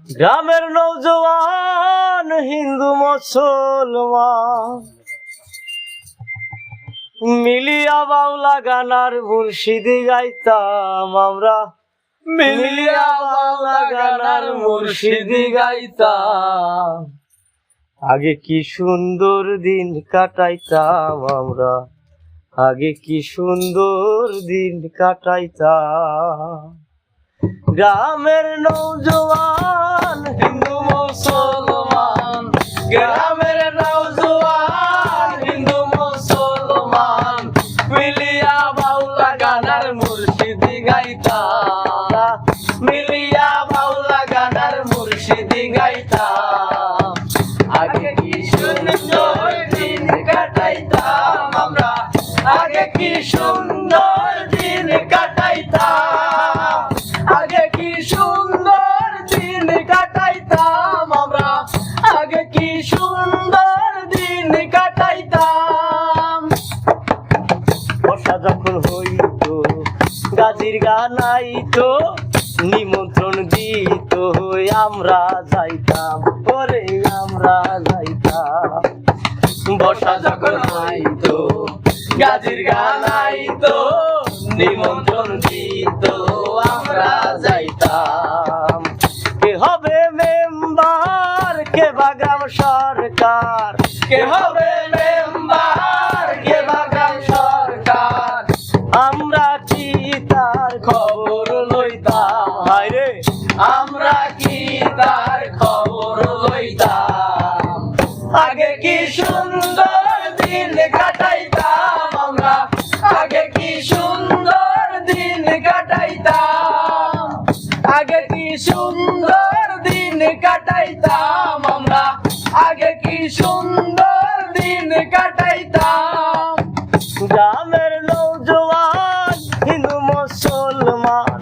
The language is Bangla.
গ্রামের নৌজওয়ান হিন্দু মুসলমান মিলিয়া বাউলা গানার মুর্শিদি গাইতাম আমরা, মিলিয়া বাউলা গানার মুর্শিদি গাইতাম। আগে কি সুন্দর দিন কাটাইতাম আমরা, আগে কি সুন্দর দিন কাটাইতাম। গ্রামের নৌজওয়ান হিন্দু মুসলমান, গ্রামের নৌজওয়ান হিন্দু মুসলমান মিলিয়া বাউলা গানার মুর্শিদি গাইতাম, মিলিয়া বাউলা গানার মুর্শিদি গাইতাম। আগে কি সুন্দর দিন কাটাইতাম আমরা, আগে কি সুন্দর দিন কাটাইতাম, আগে কি সুন্দর দিন কাটাইতাম আমরা, আগে কি সুন্দর দিন কাটাইতাম। বর্ষা যখন হইতো গাজির গান আইতো, নিমন্ত্রণ দিত আমরা যাইতাম, ওরে আমরা যাইতাম। বর্ষা যখন আইতো গাজির গান আইতো, নিমন্ত্রণ দিত আমরা যাইতাম। কে হবে মেম্বার, কে বা গ্রাম সরকার, কে হবে মেম্বার, কে বা গ্রাম সরকার, আমরা কি তার খবর লইতাম। হায় রে আমরা কি তার খবর লইতাম। আগে কি সুন্দর দিন কাটাইতাম আমরা, আগে কি সুন্দর দিন কাটাইতাম, আগে কি সুন্দর দিন কাটাইতাম আমরা, আগে কি সুন্দর দিন কাটাইতাম। গ্রামের নৌজওয়ান হিন্দু মুসলমান,